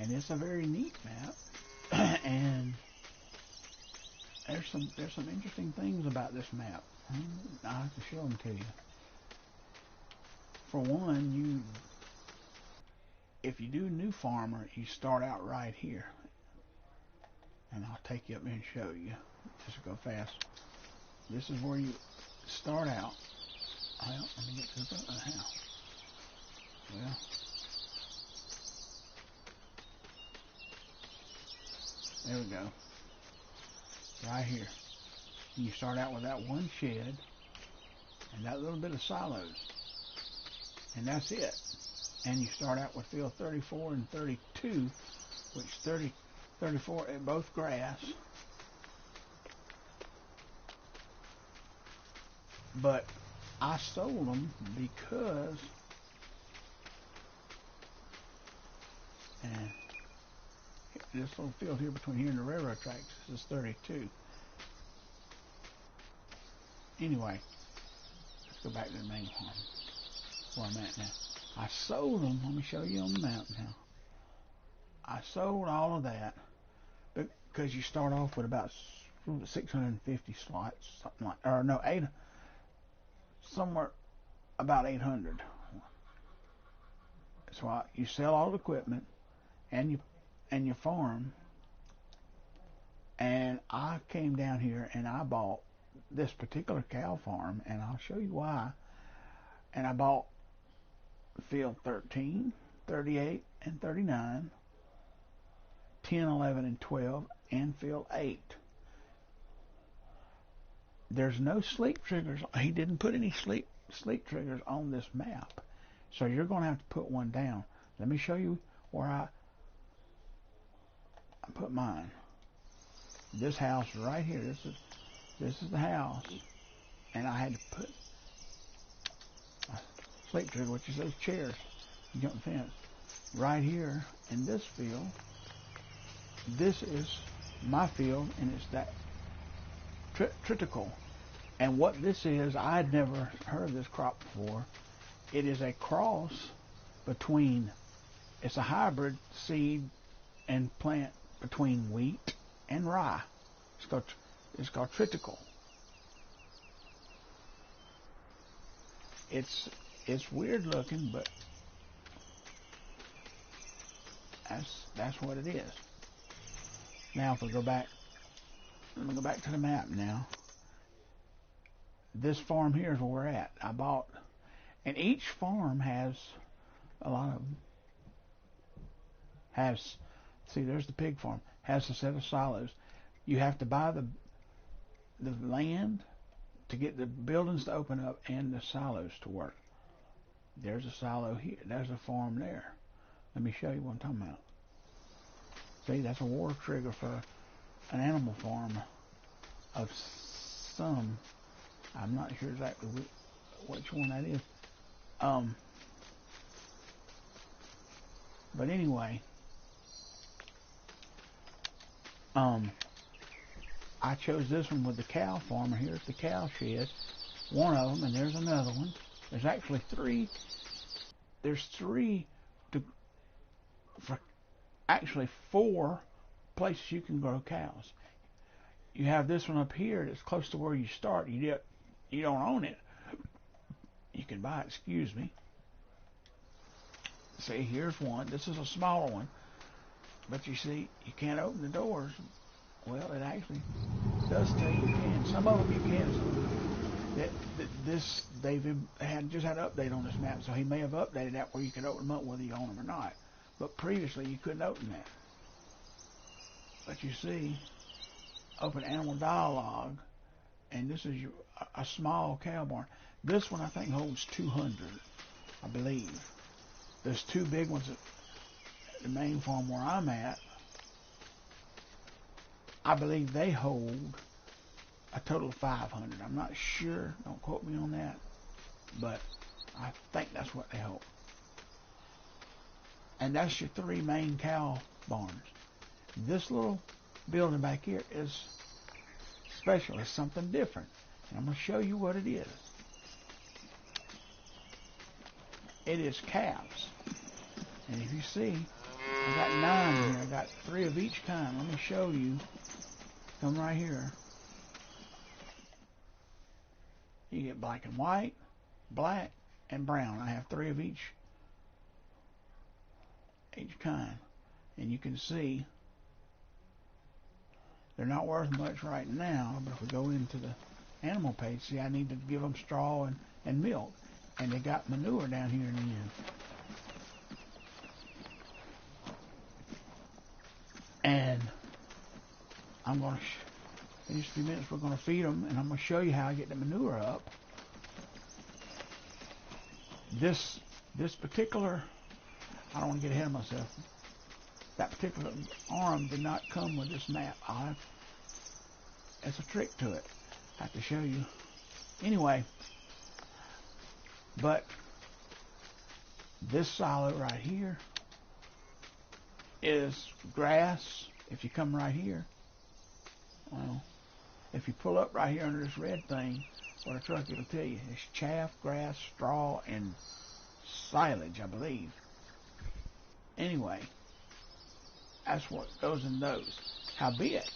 and it's a very neat map. And there's some interesting things about this map. I have to show them to you. For one, if you do New Farmer, you start out right here, and I'll take you up there and show you. Just go fast. This is where you start out. Well, let me get to the house. Well, there we go. Right here. You start out with that one shed and that little bit of silos. And that's it. And you start out with field 34 and 32, which 34 are both grass. But I sold them because, and this little field here between here and the railroad tracks, this is 32. Anyway, let's go back to the main farm where I'm at now. I sold them. Let me show you on the map now. I sold all of that because you start off with about 650 slots, something like, or no, somewhere about 800. So you sell all the equipment and you farm. And I came down here and I bought this particular cow farm, and I'll show you why. And I bought field 13, 38, and 39, 10, 11, and 12, and field 8. There's no sleep triggers. He didn't put any sleep triggers on this map, so you're going to have to put one down. Let me show you where I put mine. This house right here. This is the house, and I had to put a sleep trigger, which is those chairs, jump fence, right here in this field. This is my field, and it's that triticale. And what this is, I'd never heard of this crop before. It is a cross between, it's a hybrid seed and plant between wheat and rye. It's called triticale. It's weird looking, but that's what it is. Now, if we go back, let me go back to the map now. This farm here is where we're at. I bought, and each farm has a lot of, see, there's the pig farm, has a set of silos. You have to buy the land to get the buildings to open up and the silos to work. There's a silo here. There's a farm there. Let me show you what I'm talking about. See, that's a water trigger for an animal farm of some. I'm not sure exactly which one that is. But anyway, I chose this one with the cow farmer. Here's the cow shed, one of them, and there's another one. There's actually three. There's actually four places you can grow cows. You have this one up here that's close to where you start. You don't own it. You can buy it, excuse me. See, here's one. This is a smaller one. But you see, you can't open the doors. Well, it actually does tell you can. Some of them you can. They've just had an update on this map, so he may have updated that where you can open them up whether you own them or not. But previously, you couldn't open that. But you see, open animal dialogue, and this is a small cow barn. This one I think holds 200, I believe. There's two big ones at the main farm where I'm at. I believe they hold a total of 500. I'm not sure. Don't quote me on that. But I think that's what they hold. And that's your three main cow barns. This little building back here is special. It's something different. And I'm going to show you what it is. It is calves. And if you see, I got 9 3 of each kind. Let me show you. Come right here. You get black and white, black, and brown. I have 3 of each kind. And you can see they're not worth much right now, but if we go into the animal page, see, I need to give them straw and milk. And they got manure down here in the end. And I'm going to, in just a few minutes, we're going to feed them, and I'm going to show you how I get the manure up. This particular, I don't want to get ahead of myself, that particular arm did not come with this map. It's a trick to it. I have to show you. Anyway, but this silo right here is grass. If you come right here, well, if you pull up right here under this red thing, what a truck, it'll tell you. It's chaff, grass, straw, and silage, I believe. Anyway, that's what goes in those. Howbeit,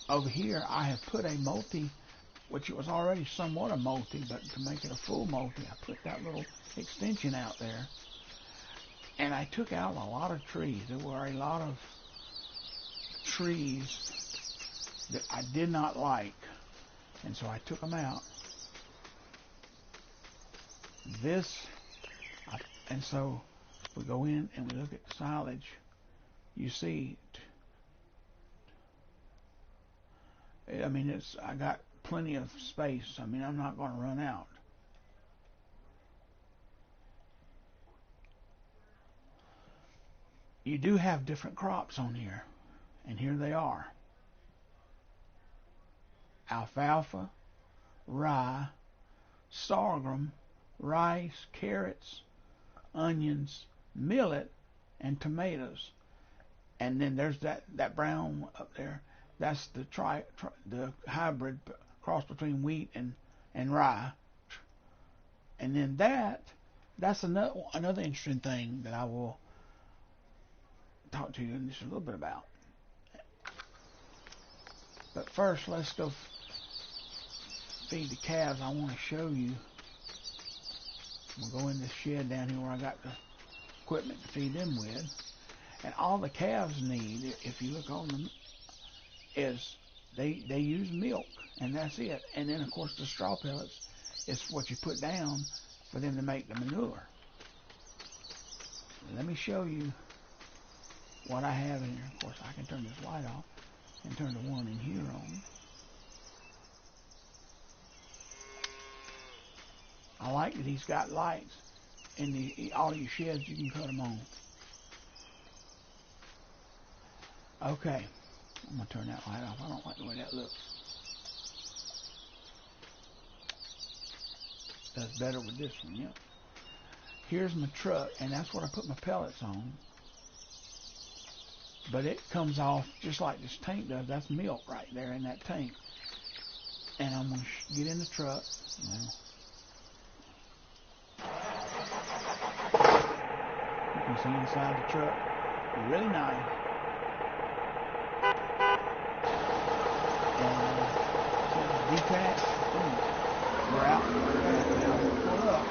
over here I have put a multi, which it was already somewhat a multi, but to make it a full multi, I put that little extension out there. And I took out a lot of trees. There were a lot of trees that I did not like, and so I took them out. And so we go in and we look at silage. You see, I mean, I got plenty of space. I mean, I'm not going to run out. You do have different crops on here, and here they are. Alfalfa, rye, sorghum, rice, carrots, onions, millet, and tomatoes. And then there's that brown up there. That's the the hybrid cross between wheat and rye. And then that's another interesting thing that I will talk to you in just a little bit about. But first, let's go feed the calves. I want to show you. We'll go in this shed down here where I got the equipment to feed them with. And all the calves need, if you look on them, is they use milk, and that's it. And then, of course, the straw pellets is what you put down for them to make the manure. Let me show you what I have in here. Of course, I can turn this light off and turn the one in here on. I like that he's got lights in all your sheds. You can cut them on. Okay, I'm going to turn that light off. I don't like the way that looks. Does better with this one, yep. Here's my truck, and that's what I put my pellets on. But it comes off just like this tank does. That's milk right there in that tank. And I'm going to get in the truck. Now, you can see inside the truck. Really nice. And detach. We're out. Now we'll pull up.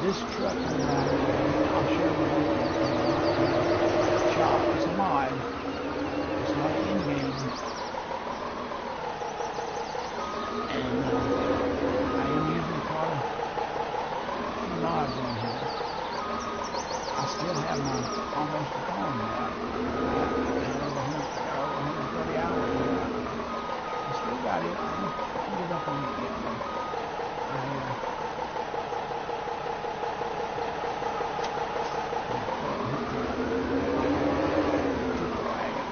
This truck, I'll show you, it's a model. almost a farm now. I got over 130 hours on that one. I still got it. I didn't give up on it yet, though. Triple wagon.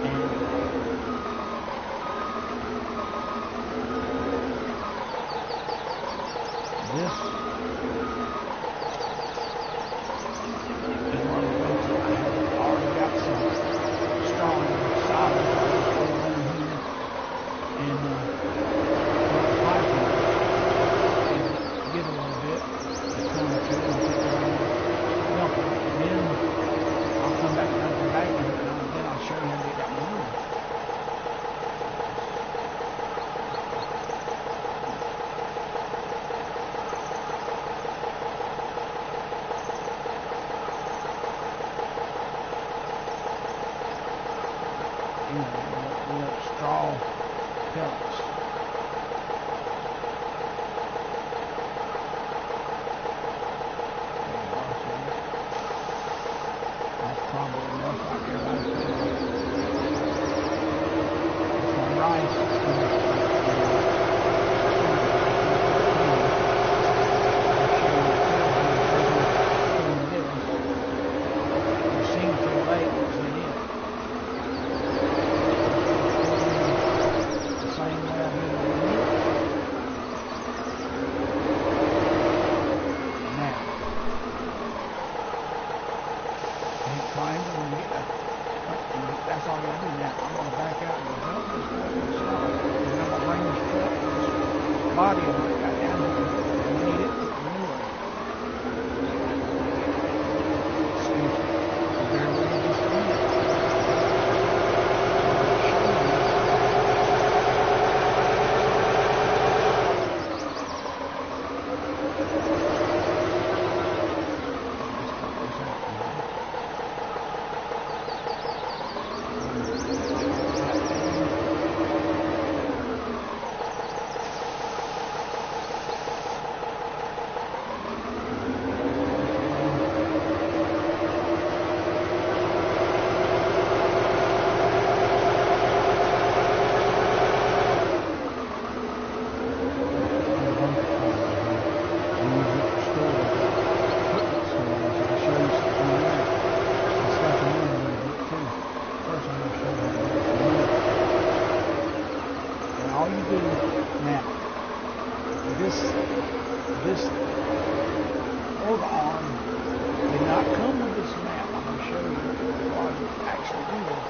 And this is where we go to. I have already got some strong solids I just put on here and put the pipe in and get a little bit to come up here and take it on dumping. And then I'll come back and dump it back and then I'll show you how to get that manure. Anyway, we want straw pellets. There you are, see it? That's probably enough right there by the pillow. That's my rice. That's all you gotta do now. I'm gonna back out and go dump this stuff in the slot. And I'm gonna bring this truck, this body of it got down here and need it with manure. Excuse me. Bear with me just a minute. All you do now, this organ arm did not come with this map. I'm going to show you how to actually do this.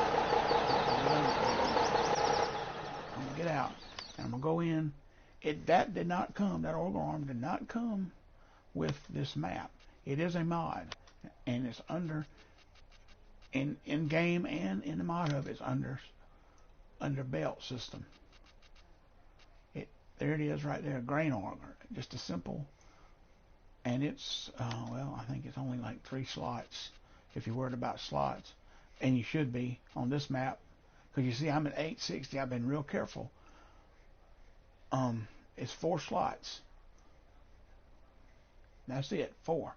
I'm going to get out and I'm going to go in. That did not come, that organ arm did not come with this map. It is a mod, and it's under, in game and in the mod hub, it's under belt system. There it is right there, grain auger, just a simple, and it's, well, I think it's only like 3 slots, if you're worried about slots, and you should be on this map, because you see I'm at 860, I've been real careful. It's 4 slots. That's it, 4.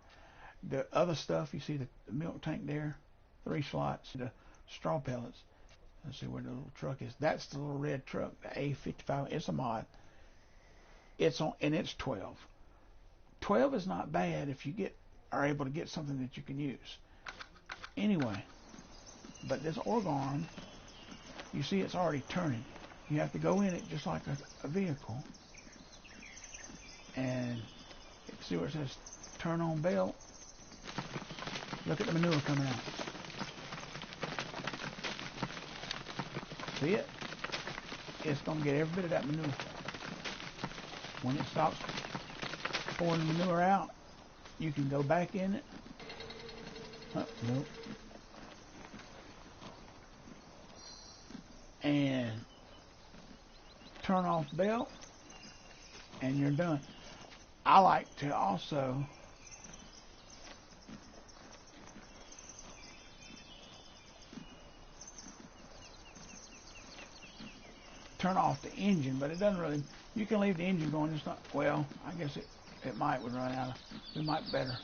The other stuff, you see the milk tank there, 3 slots, the straw pellets. Let's see where the little truck is. That's the little red truck, the A55, it's a mod. It's on, and it's 12. 12 is not bad if you are able to get something that you can use. Anyway, but this organ arm, you see it's already turning. You have to go in it just like a vehicle. And see where it says turn on belt? Look at the manure coming out. See it? It's going to get every bit of that manure. When it stops pouring the manure out, you can go back in it. Oh, nope. And turn off belt, and you're done. I like to also turn off the engine, but it doesn't really, you can leave the engine going, it's not, well, I guess it It might would run out. We might better.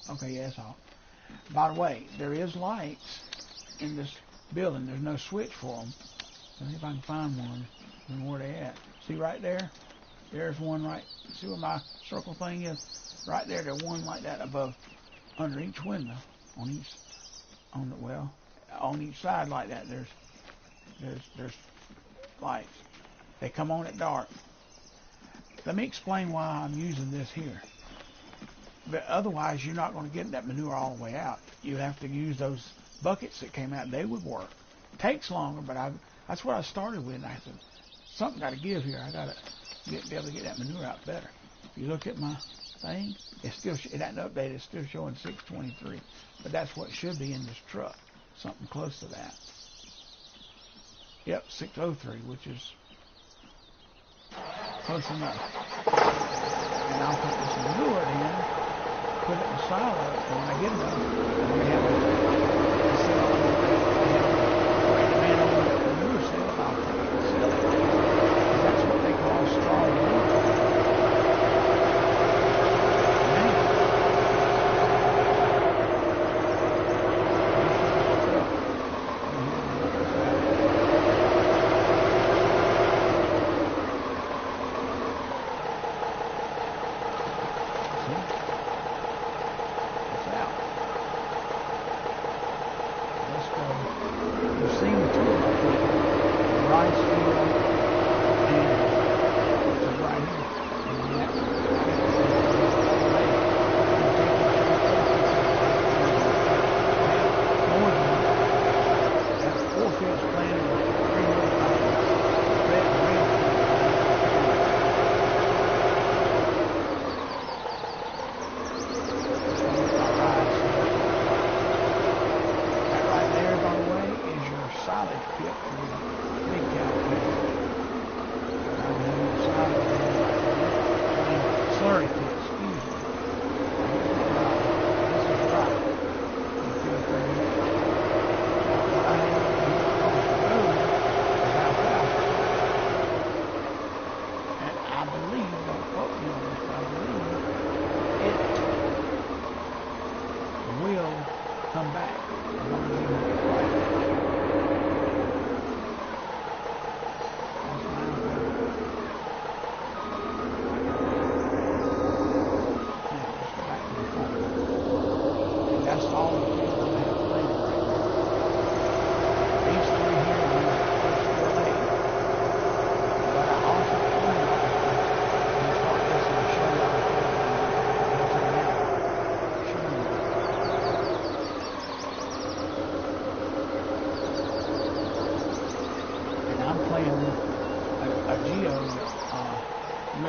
Okay, yeah, that's all. By the way, there is lights in this building. There's no switch for them. Let me see if I can find one. And where they at? See right there? There's one right. See where my circle thing is? Right there. There's one like that above, under each window, on each, on each side like that. There's lights. They come on at dark. Let me explain why I'm using this here. But otherwise, you're not going to get that manure all the way out. You have to use those buckets that came out. They would work. It takes longer, but that's what I started with. And I said, something got to give here. I got to be able to get that manure out better. If you look at my thing, it hasn't updated. It's still showing 623. But that's what should be in this truck. Something close to that. Yep, 603, which is close enough. And I'll put this manure in, put it in a silo, and when I get enough, we have a sell. We have a great demand on the manure sale. I'll take it and sell it. Because that's what they call straw manure.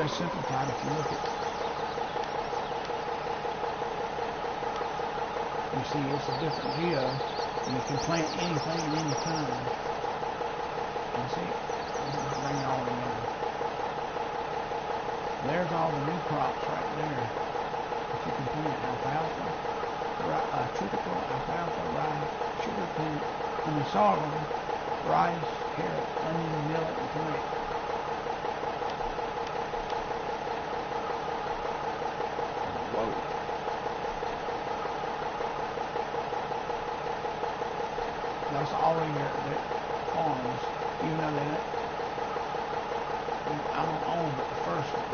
Simplified. If you look at, you see it's a different geo, and you can plant anything at any time. And see, I'll bring it all together. There's all the new crops right there that you can plant: alfalfa, triticum, alfalfa, rye, sugar sorghum, rice, carrot, onion, millet, and tomato. Whoa. That's already their farms, even though I don't own but the first one.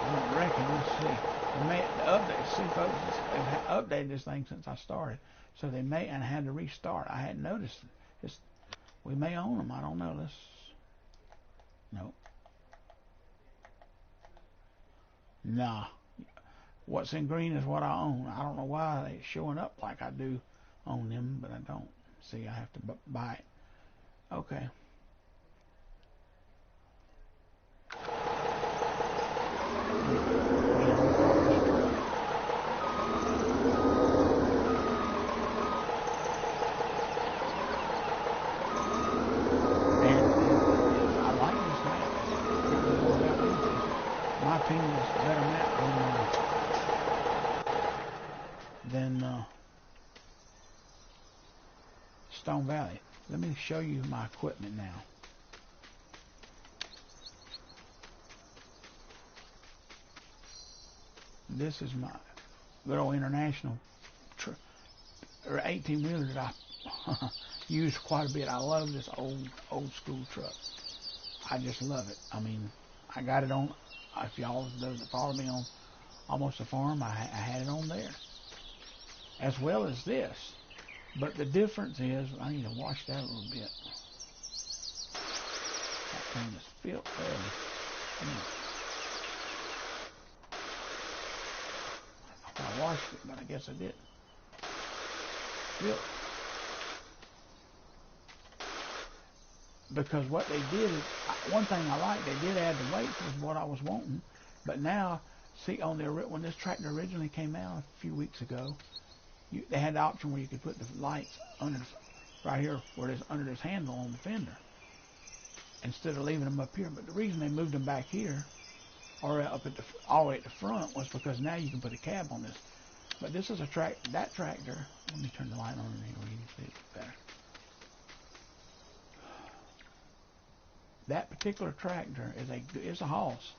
I don't reckon. Let's see. The update. See, folks, they've updated this thing since I started, so they may and I had to restart. I hadn't noticed. We may own them. I don't know. Nope. Nah. What's in green is what I own. I don't know why it's showing up like I do own them, but I don't. See, I have to buy it. Okay. My opinion is a better map than Stone Valley. Let me show you my equipment now. This is my good old International 18-wheeler that I use quite a bit. I love this old school truck. I just love it. I mean, I got it on. If y'all those that follow me on Almost a Farm, I had it on there, as well as this. But the difference is, I need to wash that a little bit. That thing is filthy. I thought I washed it, but I guess I didn't. Filth. Because what they did is, one thing I like, they did add the weights, was what I was wanting. But now, see, when this tractor originally came out a few weeks ago, they had the option where you could put the lights under, right here, where it is under this handle on the fender, instead of leaving them up here. But the reason they moved them back here, or up at all the way at the front, was because now you can put a cab on this. But this is that tractor. Let me turn the light on in here where you can see it better. That particular tractor is a Hoss.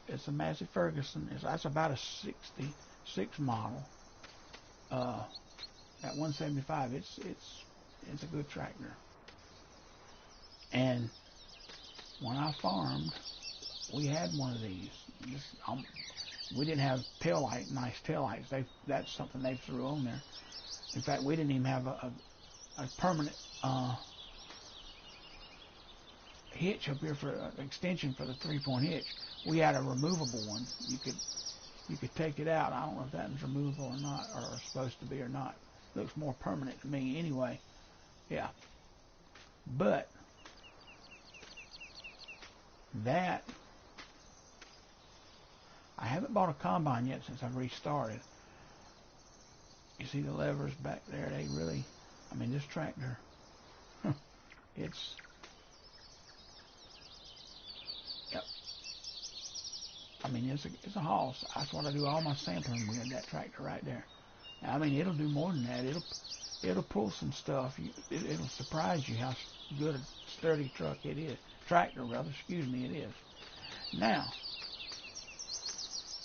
It's a Massey Ferguson. That's about a 66 model. At 175, it's a good tractor. And when I farmed, we had one of these. We didn't have nice tail lights. That's something they threw on there. In fact, we didn't even have a permanent hitch up here for an extension for the 3-point hitch. We had a removable one. You could take it out. I don't know if that was removable or not, or supposed to be or not. Looks more permanent to me anyway. Yeah. But that, I haven't bought a combine yet since I've restarted. You see the levers back there? They really, I mean, this tractor, it's, yep. I mean, it's a Hoss. That's what I do all my sampling with, that tractor right there. I mean, it'll do more than that. It'll pull some stuff. It'll surprise you how good a sturdy tractor it is. It is. Now,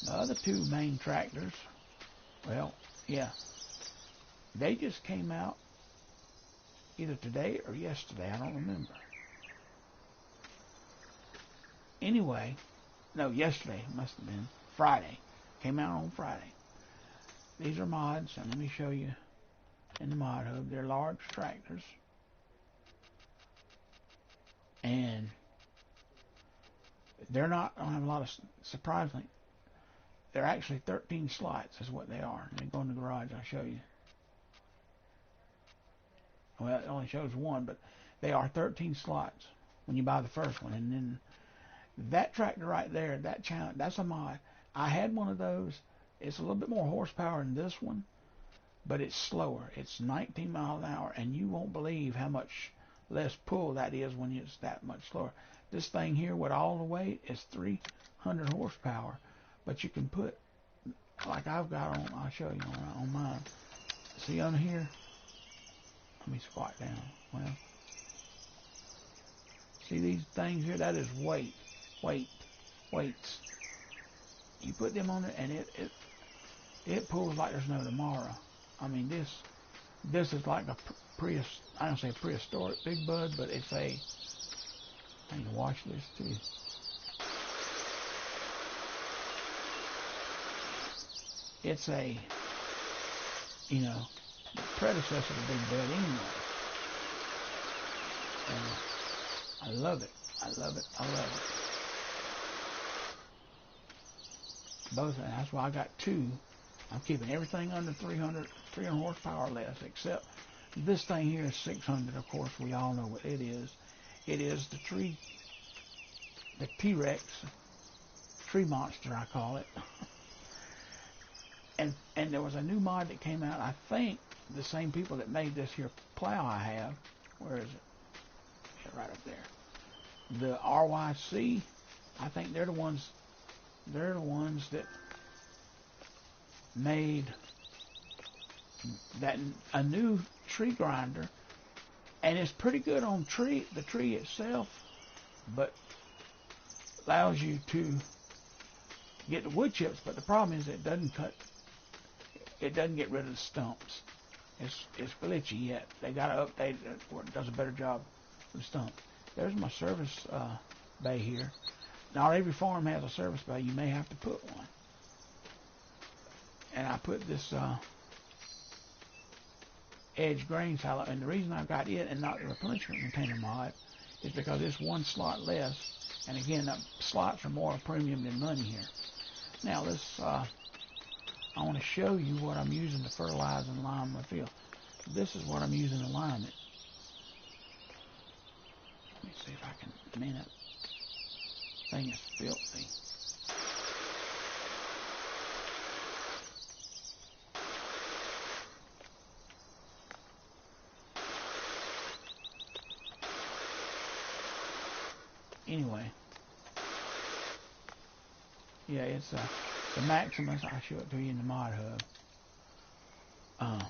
the other two main tractors, well, yeah, they just came out either today or yesterday. I don't remember. Anyway, no, yesterday. Must have been Friday. Came out on Friday. These are mods, and let me show you in the mod hub. They're large tractors. And they're not, I don't have a lot of, surprisingly, they're actually 13 slots is what they are. Let me go in the garage, I'll show you. Well, it only shows one, but they are 13 slots when you buy the first one. And then that tractor right there, that's a mod. I had one of those. It's a little bit more horsepower than this one, but it's slower. It's 19 miles an hour, and you won't believe how much less pull that is when it's that much slower. This thing here with all the weight is 300 horsepower, but you can put, like I've got on, I'll show you on mine. See on here? Let me squat down. Well, see these things here? That is weights. You put them on it, and it pulls like there's no tomorrow. I mean, this is like I don't say prehistoric Big Bud, but it's I need to wash this too. It's the predecessor to Big Bud anyway. And I love it. Both, and that's why I got two. I'm keeping everything under 300 horsepower or less, except this thing here is 600. Of course, we all know what it is. It is the T-Rex, tree monster, I call it. And there was a new mod that came out. I think the same people that made this here plow I have. Where is it? Yeah, right up there. The RYC. I think they're the ones that made that a new tree grinder, and it's pretty good on the tree itself, but allows you to get the wood chips. But the problem is it doesn't get rid of the stumps. It's glitchy yet. They got to update it where it does a better job with the stumps. There's my service bay here. Not every farm has a service bay. You may have to put one. And I put this edge grain silo, and the reason I got it and not the replenishment container mod is because it's one slot less, and again, the slots are more a premium than money here. Now I want to show you what I'm using to fertilize and lime my field. This is what I'm using to lime it. Let me see if I can, man, that thing is filthy. Anyway, yeah, it's the Maximus. I'll show it to you in the mod hub.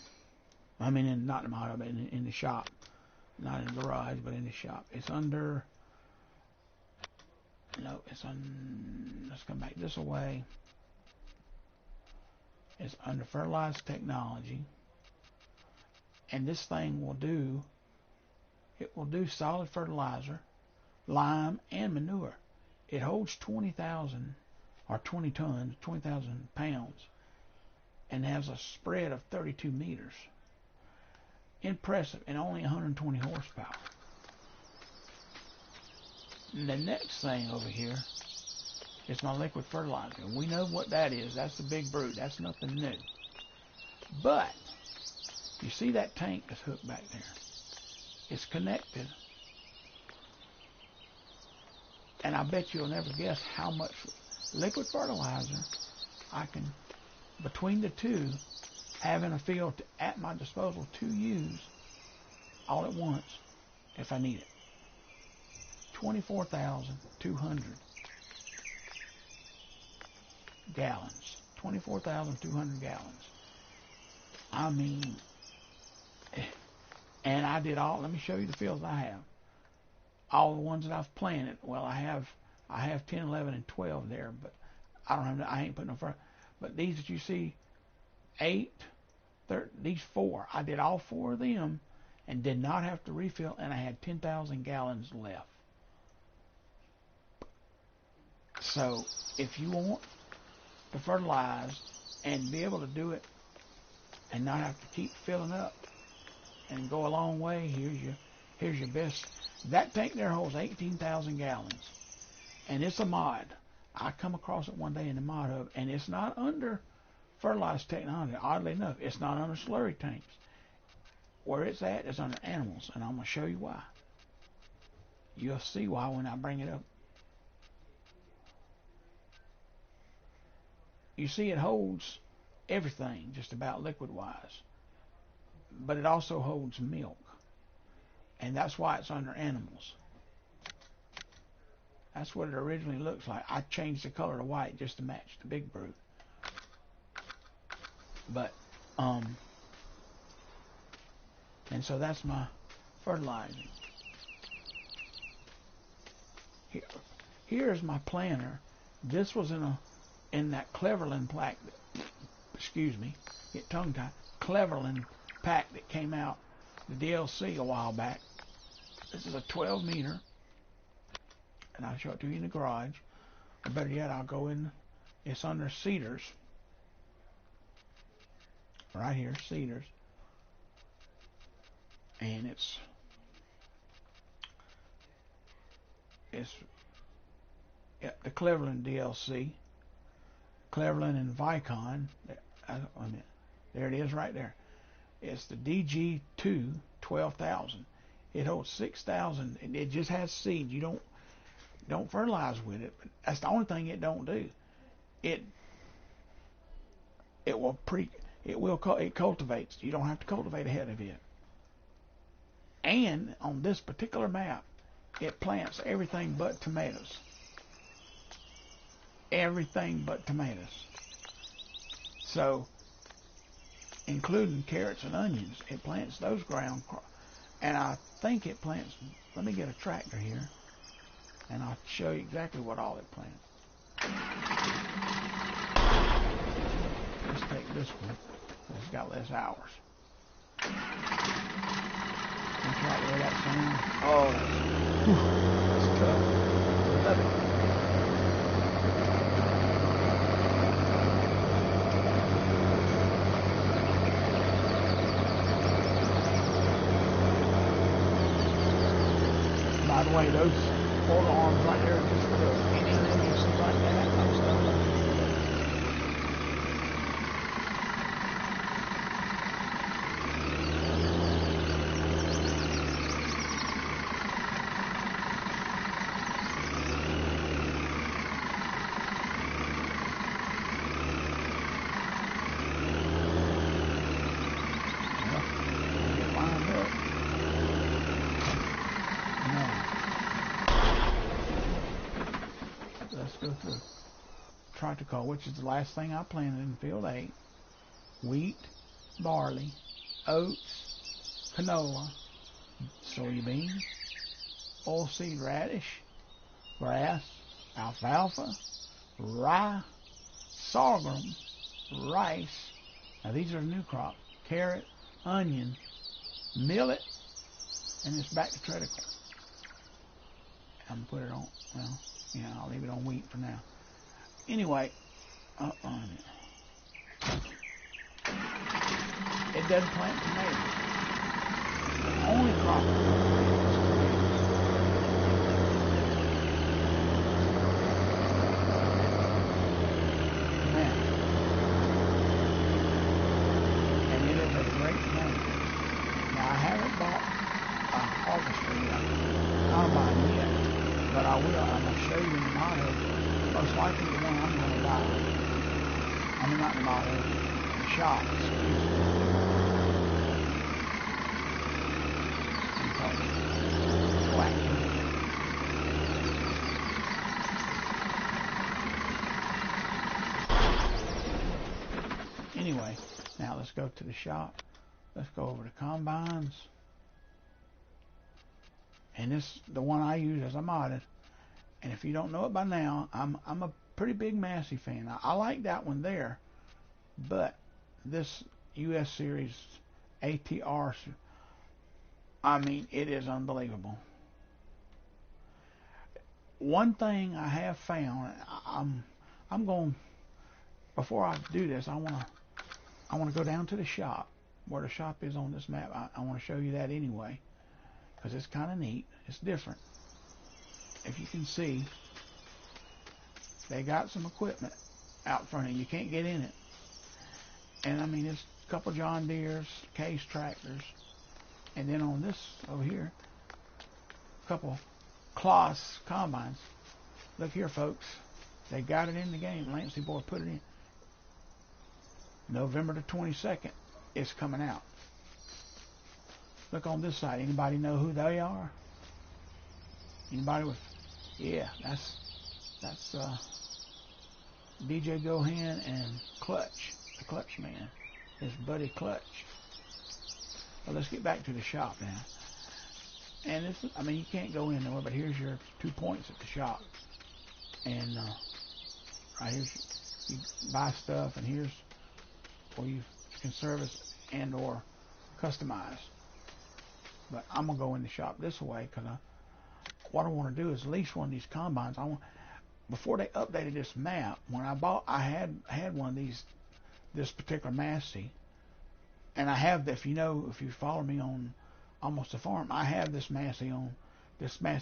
I mean, not in the mod hub, but in the shop. Not in the garage, but in the shop. It's under, no, it's on, let's come back this way. It's under fertilizer technology. And this thing will do, it will do solid fertilizer, lime, and manure. It holds 20,000 or 20 tons, 20,000 pounds, and has a spread of 32 meters. Impressive, and only 120 horsepower. And the next thing over here is my liquid fertilizer. We know what that is. That's the Big Brute. That's nothing new. But you see that tank that's hooked back there? It's connected. And I bet you'll never guess how much liquid fertilizer I can, between the two, have in a field at my disposal to use all at once if I need it. 24,200 gallons. 24,200 gallons. I mean, and I did all, let me show you the fields I have. All the ones that I've planted. Well, I have 10, 11, and 12 there, but I ain't putting no further. But these that you see, 8, these 4, I did all 4 of them and did not have to refill, and I had 10,000 gallons left. So if you want to fertilize and be able to do it and not have to keep filling up and go a long way, here's your best. That tank there holds 18,000 gallons, and it's a mod. I come across it one day in the mod hub, and it's not under fertilizer technology. Oddly enough, it's not under slurry tanks. Where it's at is under animals, and I'm going to show you why. You'll see why when I bring it up. You see, it holds everything just about liquid-wise, but it also holds milk, and that's why it's under animals. That's what it originally looks like. I changed the color to white just to match the Big Brute. But, and so that's my fertilizing. Here's my planter. This was in that Cleveland pack. Excuse me, get tongue tied. Cleveland pack that came out, the DLC a while back. This is a 12 meter, and I'll show it to you in the garage. Or better yet, I'll go in. It's under cedars. Right here, cedars. And it's the Cleveland DLC. Cleveland and Vicon. There it is right there. It's the DG2 12,000. It holds 6,000. It just has seed. You don't fertilize with it. But that's the only thing it don't do. It cultivates. You don't have to cultivate ahead of it. And on this particular map, it plants everything but tomatoes. Everything but tomatoes. So including carrots and onions. It plants those ground crops. And I think it plants, let me get a tractor here, and I'll show you exactly what all it plants. Let's take this one. It's got less hours. That's right, the way that sounds. Oh, that's tough. Love it. By the way, those four arms right there, just for the any you see like that, I'm stuff. Go through triticale, which is the last thing I planted in field 8. Wheat, barley, oats, canola, soybean, oilseed radish, grass, alfalfa, rye, sorghum, rice. Now these are new crops. Carrot, onion, millet, and it's back to triticale. I'm gonna put it on, well, yeah, I'll leave it on wheat for now. Anyway, it doesn't plant tomatoes. The only crop it doesn't plant is tomatoes. Now, and it is a great tomato. Now, I haven't bought a harvester yet. Not buying yet, but I will. I'm going to show you in the motto. Most likely the one I'm going to buy. I mean, not the motto, the shop. Anyway, now let's go to the shop. Let's go over to combines. And this the one I use as a modded. And if you don't know it by now, I'm a pretty big Massey fan. I like that one there, but this US Series ATR, I mean, it is unbelievable. One thing I have found, I'm going, before I do this, I want to go down to the shop, where the shop is on this map. I want to show you that anyway, because it's kind of neat. It's different. If you can see, they got some equipment out front and you can't get in it. And I mean, it's a couple John Deere's, Case tractors, and then on this over here, a couple Kloss combines. Look here, folks. They got it in the game. Lancey Boy put it in. November the 22nd, it's coming out. Look on this side. Anybody know who they are? Anybody with? Yeah, that's DJ Gohan and Clutch, the Clutch Man, his buddy Clutch. Well, let's get back to the shop now. And this, I mean, you can't go in nowhere, but here's your 2 points at the shop. And right here's you buy stuff, and here's where you can service and or customize. But I'm gonna go in the shop this way because what I want to do is lease one of these combines. Before they updated this map, when I bought, I had one of these, this particular Massey, and I have, if you follow me on Almost a Farm, I have this Massey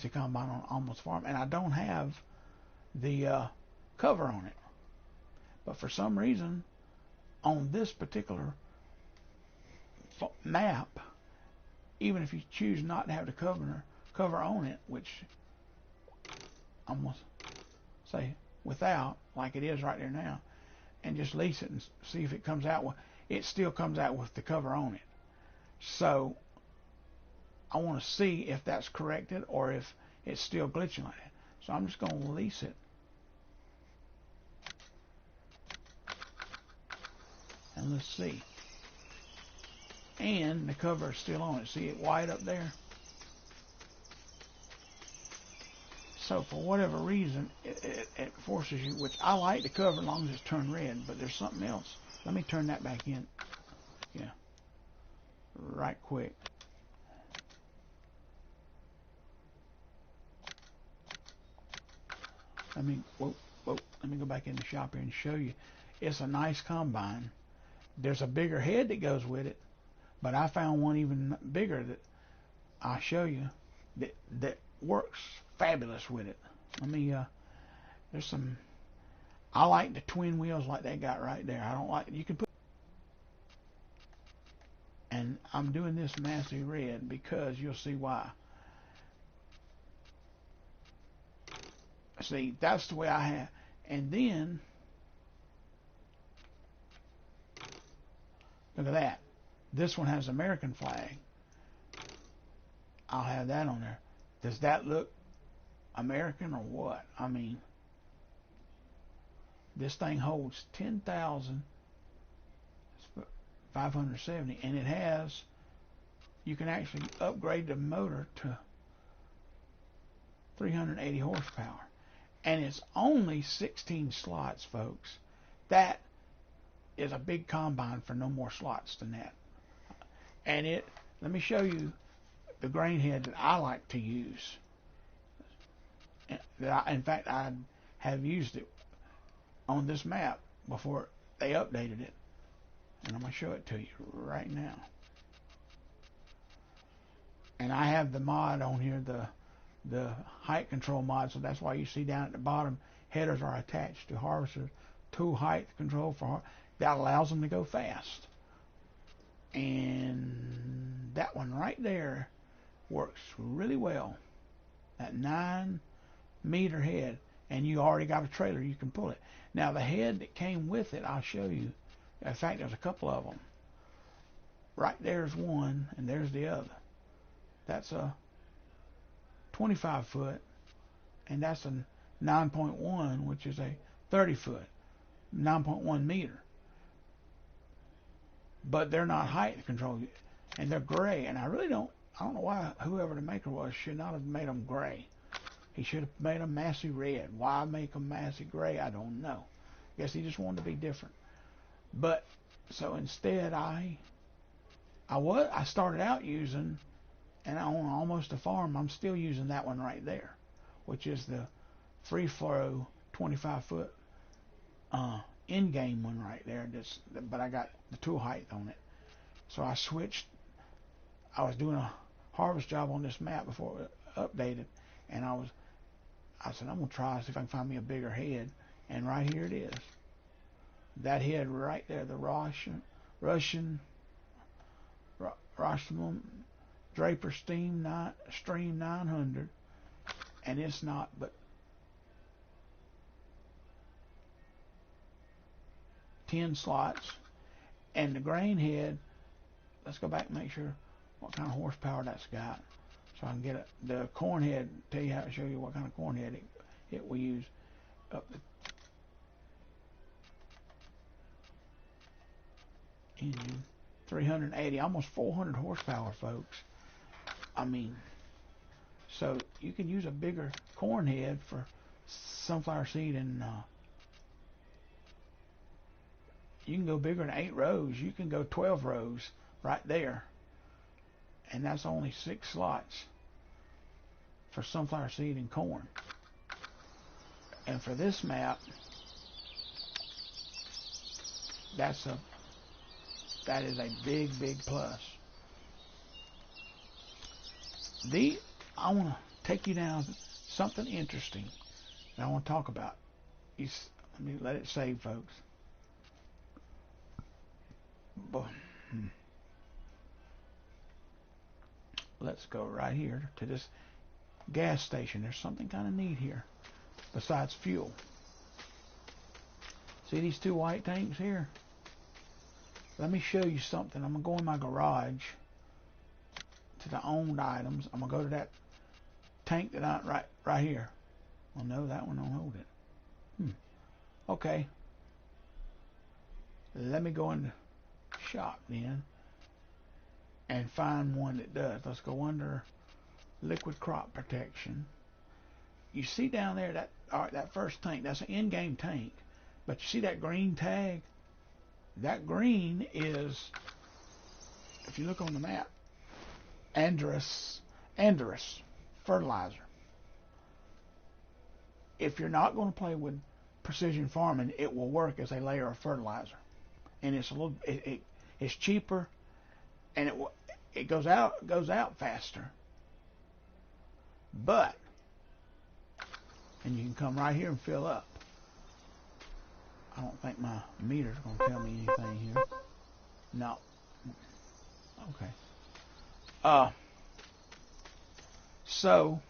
combine on Almost Farm, and I don't have the cover on it. But for some reason, on this particular map, even if you choose not to have the cover on it, which I'm gonna say without, like it is right there now, and just lease it and see if it comes out with, it still comes out with the cover on it. So I want to see if that's corrected or if it's still glitching like that. So I'm just going to lease it. And let's see. and the cover is still on it. See it white up there? So for whatever reason, it forces you, which I like the cover as long as it's turned red, but there's something else. Let me turn that back in. Yeah. Right quick. Let me go back in the shop here and show you. It's a nice combine. There's a bigger head that goes with it, but I found one even bigger that I'll show you that works fabulous with it. Let me there's some. I like the twin wheels like they got right there. I don't like you can put. And I'm doing this massy red because you'll see why. See, that's the way I have. And then look at that. This one has American flag. I'll have that on there. Does that look American or what? I mean, this thing holds 10,570, and it has, you can actually upgrade the motor to 380 horsepower. And it's only 16 slots, folks. That is a big combine for no more slots than that. And let me show you the grain head that I like to use. In fact, I have used it on this map before they updated it. And I'm going to show it to you right now. And I have the mod on here, the height control mod, so that's why you see down at the bottom, headers are attached to harvesters, tool height control that allows them to go fast. And that one right there works really well. That 9-meter head, and you already got a trailer, you can pull it. Now the head that came with it, I'll show you. In fact, there's a couple of them. Right there's one, and there's the other. That's a 25 foot, and that's a 9.1, which is a 30 foot, 9.1 meter. But they're not height control, and they're gray. And I don't know why whoever the maker was should not have made them gray. He should have made them massy red. Why make them massy gray? I don't know. Guess he just wanted to be different. But so instead, I started out using, and on almost a farm, I'm still using that one right there, which is the free flow 25 foot in-game one right there. But I got the tool height on it. So I switched. I was doing a harvest job on this map before it updated, and I said, I'm going to try, see if I can find me a bigger head. And right here it is. That head right there, the Russian Draper Stream 900, and it's not but 10 slots. And the grain head, let's go back and make sure what kind of horsepower that's got, so I can get the corn head, tell you how to show you what kind of corn head it will use. Up the engine, 380, almost 400 horsepower, folks. I mean, so you can use a bigger corn head for sunflower seed, and you can go bigger than 8 rows. You can go 12 rows right there, and that's only 6 slots for sunflower seed and corn. And for this map, that is a big plus. I want to take you down to something interesting that I want to talk about. Let me let it save, folks. Let's go right here to this gas station. There's something kind of neat here besides fuel. See these 2 white tanks here? Let me show you something. I'm going to go in my garage to the owned items. I'm going to go to that tank that right here. Well, no, that one don't hold it. Okay. Let me go in the shop then. and find one that does. Let's go under liquid crop protection. You see down there that, all right, that first tank, that's an in-game tank. But you see that green tag? That green is, if you look on the map, Andrus fertilizer. If you're not going to play with precision farming, it will work as a layer of fertilizer, and it's a little, it's cheaper, and it goes out faster. But, and you can come right here and fill up. I don't think my meter's going to tell me anything here. No. Okay. So,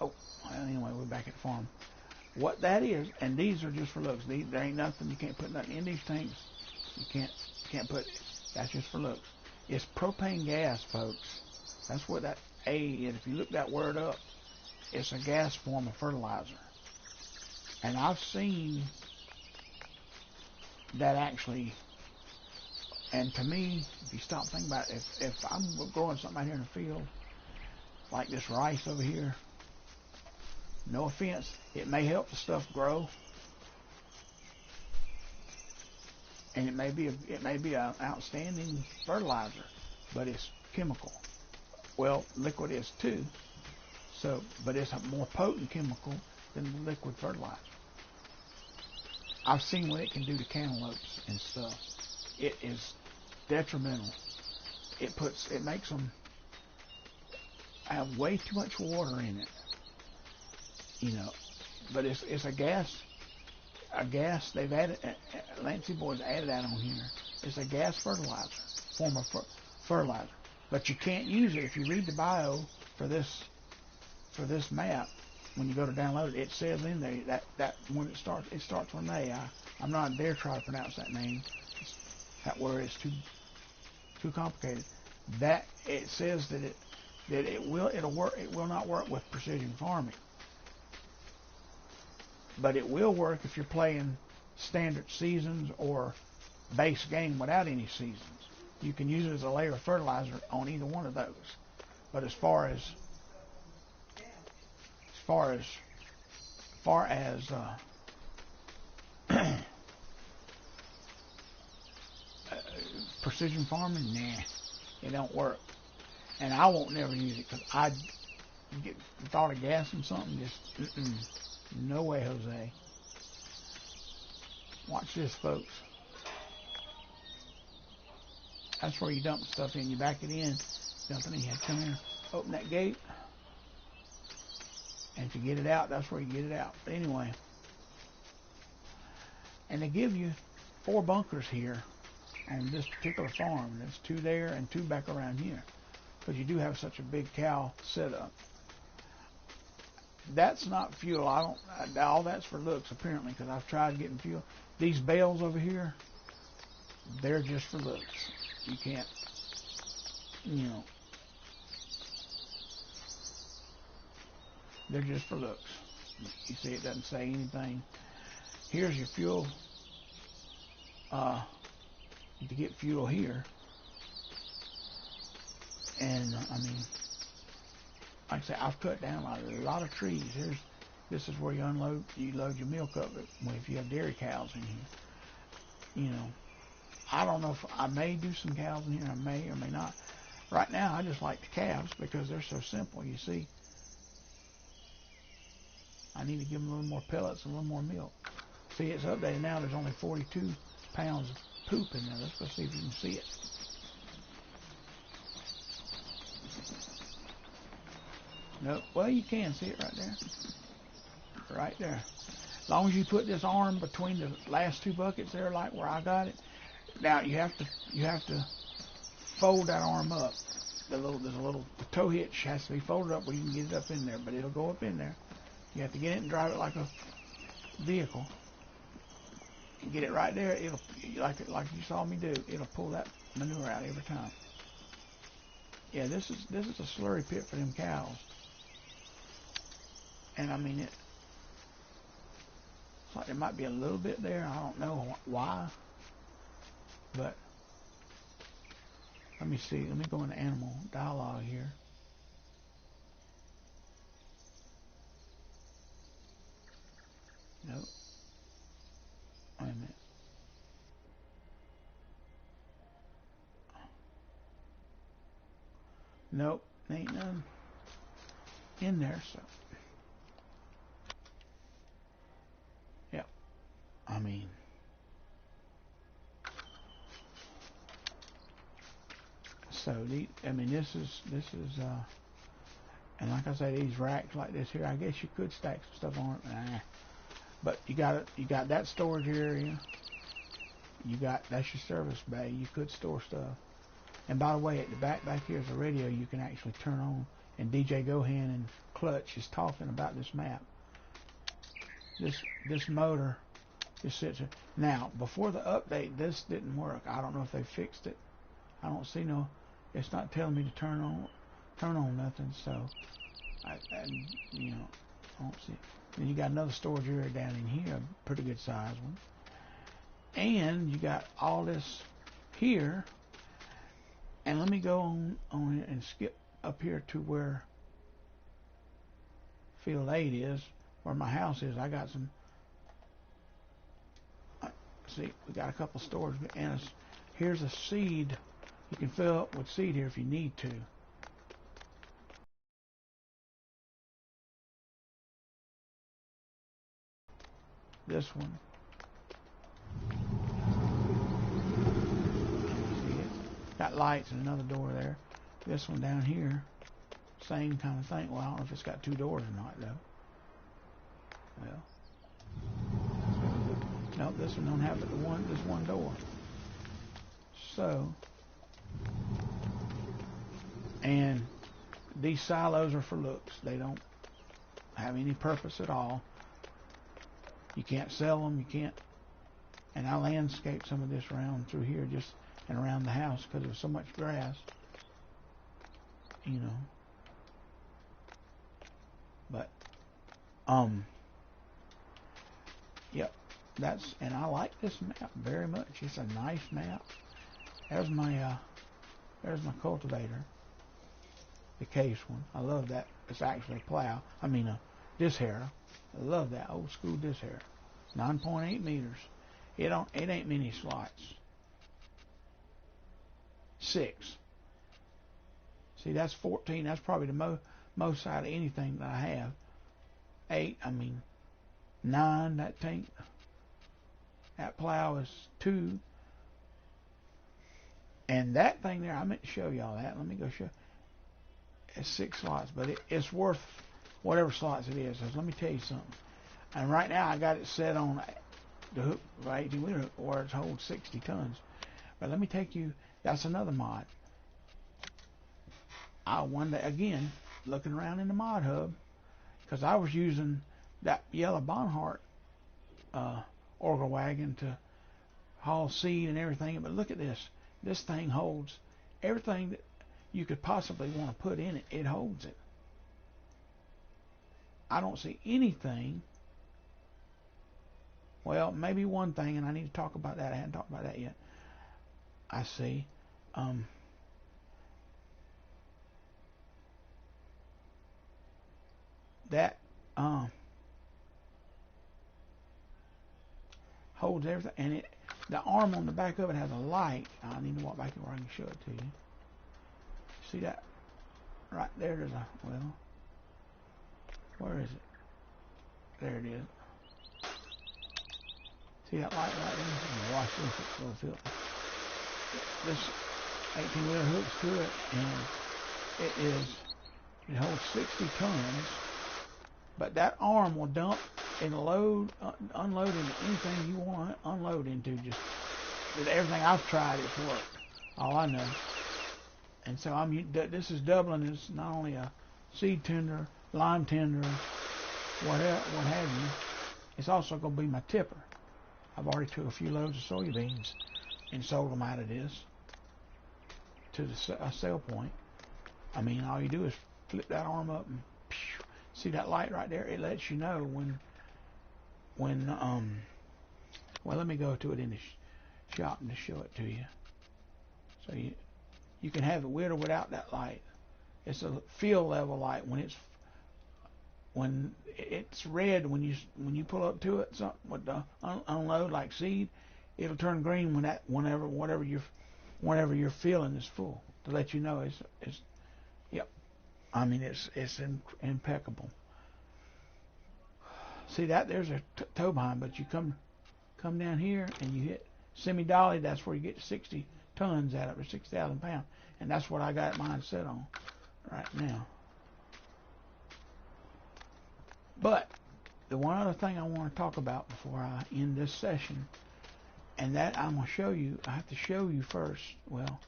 well, anyway, we're back at the farm. What that is, and these are just for looks. There ain't nothing, you can't put nothing in these tanks. You can't put, that's just for looks. It's propane gas, folks. That's what that A is. If you look that word up, it's a gas form of fertilizer. And I've seen that actually, and to me, if you stop thinking about it, if I'm growing something out here in the field, like this rice over here, no offense, it may help the stuff grow, and it may be an outstanding fertilizer, but it's chemical. Well, liquid is too. So, but it's a more potent chemical than the liquid fertilizer. I've seen what it can do to cantaloupes and stuff. It is detrimental. It makes them have way too much water in it. You know, but it's a gas. They've added, Lancey Boys added that on here. It's a gas fertilizer, form of fertilizer. But you can't use it. If you read the bio for this map, when you go to download it, it says in there that when it starts with an A. I'm not dare try to pronounce that name. That word is too complicated. That it says that it'll work. It will not work with precision farming, but it will work if you're playing standard seasons or base game without any seasons. You can use it as a layer of fertilizer on either one of those. But as far as precision farming, nah, it don't work. And I won't never use it because I get the thought of gassing something, just no way, Jose. Watch this, folks. That's where you dump the stuff in. You back it in, dump it in. You have to come in, open that gate, and to get it out, that's where you get it out. But anyway, and they give you 4 bunkers here on this particular farm. There's 2 there and 2 back around here, because you do have such a big cow setup. That's not fuel. All that's for looks apparently, because I've tried getting fuel. These bales over here, they're just for looks. You can't, they're just for looks. You see, it doesn't say anything. Here's your fuel. To get fuel here, and I mean, like I say, I've cut down a lot of trees. This is where you load your milk up if you have dairy cows in here. I don't know if I may do some cows in here. I may or may not. Right now, I just like the calves because they're so simple. You see, I need to give them a little more pellets and a little more milk. See, it's updated now. There's only 42 pounds of poop in there. Let's go see if you can see it. Nope. Well, you can see it right there. Right there. As long as you put this arm between the last 2 buckets there, like where I got it. Now you have to fold that arm up. The tow hitch has to be folded up where you can get it up in there, but it'll go up in there. You have to get it and drive it like a vehicle. And get it right there. It'll like you saw me do. It'll pull that manure out every time. Yeah, this is a slurry pit for them cows. And I mean, it's like there might be a little bit there. I don't know why, but Let me see. Let me go into animal dialogue here. Nope. Wait a minute. Nope. Ain't none in there. So, yeah. I mean, so this is and like I say, these racks like this here, I guess you could stack some stuff on it. Nah. But you got that storage area. That's your service bay. You could store stuff. And by the way, at the back here is a radio you can actually turn on. And DJ Gohan and Clutch is talking about this map. This motor just sits there. Now, before the update, this didn't work. I don't know if they fixed it. I don't see no. It's not telling me to turn on nothing. So, I don't see it. Then you got another storage area down in here, a pretty good sized one. And you got all this here. And let me go on and skip up here to where Field 8 is, where my house is. I got some. See, we got a couple storage, and here's a seed. You can fill up with seed here if you need to. This one. See it? Got lights and another door there. This one down here, same kind of thing. Well, I don't know if it's got two doors or not, though. Well, no, this one don't have but this one door. So, and these silos are for looks. They don't have any purpose at all. You can't sell them. You can't. And I landscaped some of this around through here, just and around the house, because there was so much grass. But yep, and I like this map very much. It's a nice map. There's my cultivator, the case one. I love that. It's actually a plow. I mean a disc harrow. I love that old school disc harrow. 9.8 meters. It ain't many slots. 6. See, that's 14. That's probably the most out of anything that I have. 8. I mean 9. That tank. That plow is 2. And that thing there, I meant to show y'all that. Let me go show. It's 6 slots, but it's worth whatever slots it is. So let me tell you something. And right now I got it set on the hook, right, 18-wheeler hook, where it holds 60 tons. But let me take you. That's another mod. I one day again looking around in the mod hub because I was using that yellow Bonhart Orgel wagon to haul seed and everything. But look at this. This thing holds everything that you could possibly want to put in it. It holds it. I don't see anything. Well, maybe one thing, and I need to talk about that. I haven't talked about that yet. I see. That holds everything, and the arm on the back of it has a light. I need to walk back where I can show it to you. See that? Right there, there's a, well, where is it? There it is. See that light right there? Watch this, it's so filthy. This 18-wheeler hooks to it, and it holds 60 tons, but that arm will dump and unload into anything you want to unload into. Just with everything I've tried, it's worked. All I know. And so this is doubling as not only a seed tender, lime tender, what have you. It's also going to be my tipper. I've already took a few loads of soybeans and sold them out of this to a sale point. I mean, all you do is flip that arm up and pew, see that light right there? It lets you know when well, let me go to it in the shop and just show it to you. So you You can have it with or without that light. It's a field level light. When it's red, when you pull up to it, with the unload like seed, it'll turn green whenever you're feeling is full, to let you know it's yep. I mean it's impeccable. See that there's a tow behind, but you come down here and you hit semi-dolly. That's where you get 60 tons out of it, 6,000 pounds, and that's what I got mine set on right now. But the one other thing I want to talk about before I end this session, and that I'm going to show you. I have to show you first. Well,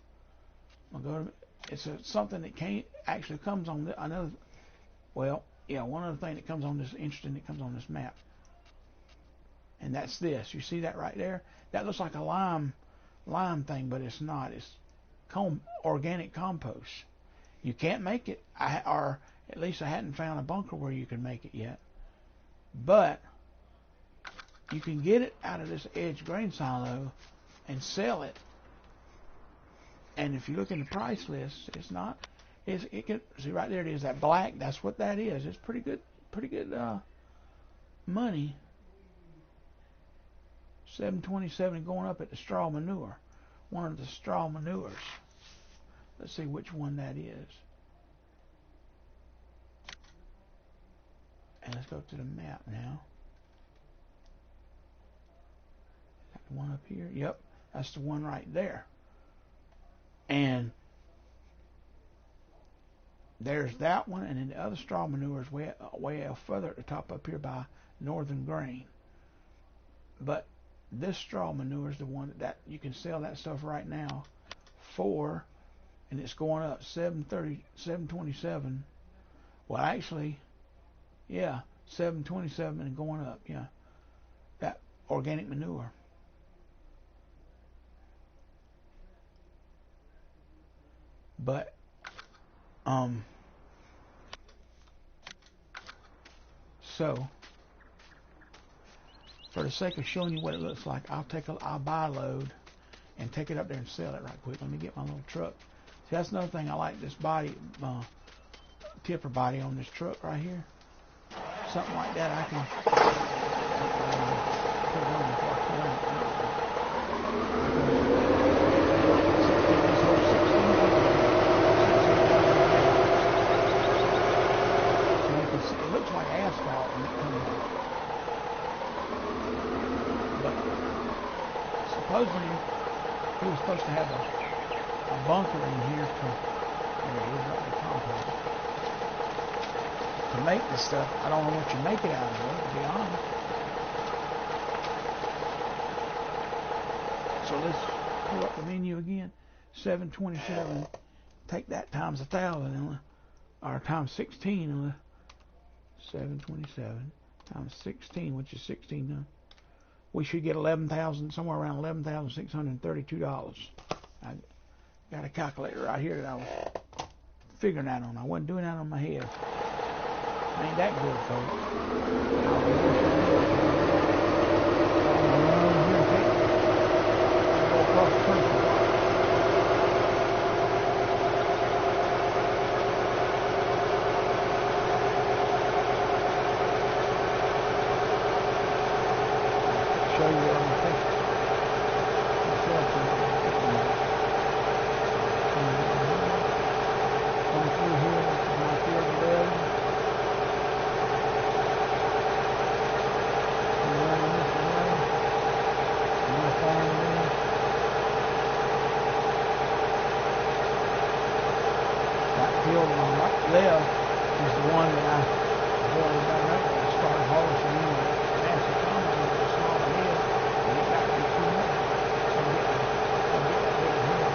I'll go to. It's something that actually comes on another. Well, yeah, one other thing that comes on this interesting that comes on this map, and that's this. You see that right there? That looks like a lime thing, but it's not. It's organic compost. You can't make it, or at least I hadn't found a bunker where you can make it yet. But you can get it out of this Edge grain silo and sell it. And if you look in the price list, it's not. See right there it is, that black. That's what that is. It's pretty good money. $7.27 going up at the straw manure. One of the straw manures. Let's see which one that is. And let's go to the map now. That one up here. Yep, that's the one right there. And there's that one, and then the other straw manure is way further at the top up here by Northern Grain. But this straw manure is the one that you can sell that stuff right now for, and it's going up $7.27. Well, actually, yeah, $7.27 and going up. Yeah, that organic manure. But so for the sake of showing you what it looks like, I'll buy a load and take it up there and sell it right quick. Let me get my little truck. See, that's another thing I like, this body, tipper body on this truck right here. Something like that I can put it on before I pull it out. It looks like asphalt when it comes out. But supposedly he was supposed to have a bunker in here to make this stuff. I don't know what you make it out of, to be honest. So let's pull up the menu again. $7.27. Take that times 1,000, or times 16. $7.27 times 16, which is 16. We should get somewhere around $11,632. I got a calculator right here that I was figuring that on. I wasn't doing that on my head. I ain't that good, folks. I'll go across the country. Show you what I'm thinking. Come through here, this is my field of 11. And around this way, more farm there. That field on my left is the one that before we got up there, I started harvesting in a massive combine with a small head, and it got to be too much. I'll get that bigger head.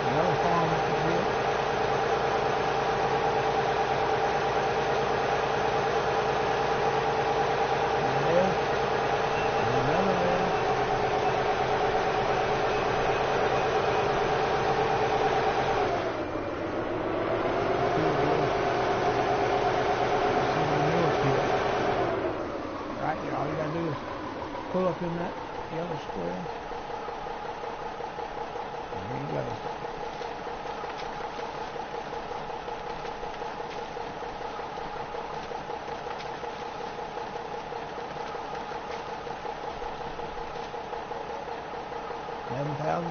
Another farm we could get. Left, and another left. Right there, all you gotta do is pull up in that yellow square.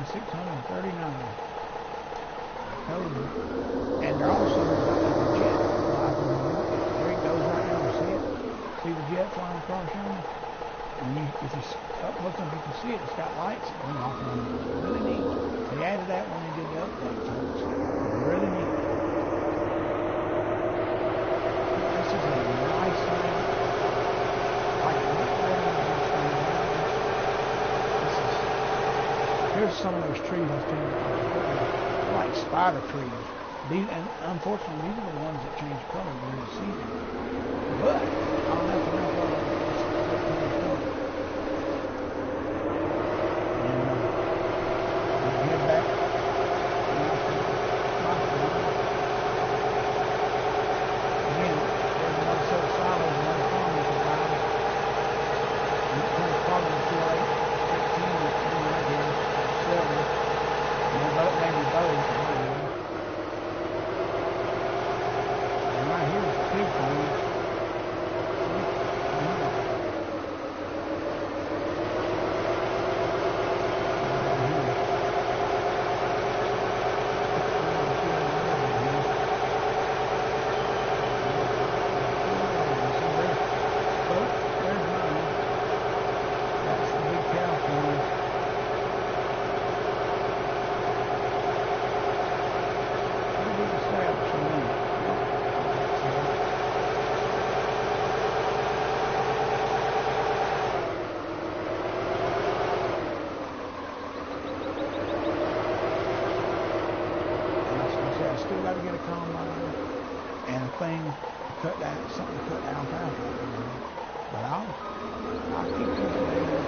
639. I told you. And they're also a jet flies over here. There it goes right now. See it? See the jet flying across yonder? And if you up looking, you can see it. It's got lights that went off on it. Really neat. They added that when they did the update, folks. Really neat. This is a nice thing. Like it much better than Brimstone Valley. Here's some of those trees I was telling you about. They're like spider trees. And unfortunately, these are the ones that change color during the season. But I'll have to know what head back now to my farm. Again, there's another set of silos, another farm you can buy. And it comes probably too late. 15 or 20, I guess. 7. Maybe both. And right here is the pig farm. Still got to get a combine and a thing to cut that, something to cut alfalfa. But I'll keep these videos,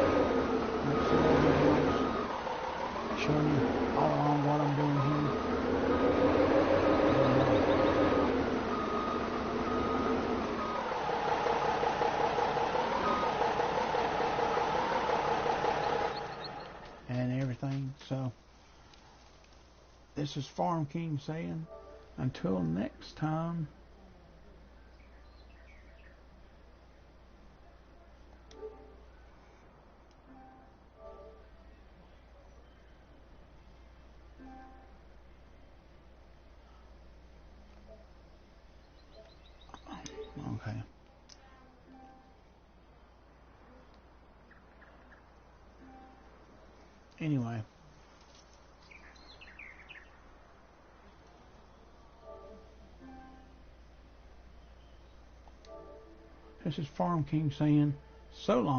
make some more videos, showing you all along what I'm doing here. And everything. So this is Farm King saying, until next time. Okay. Anyway. This is Farm King saying, so long.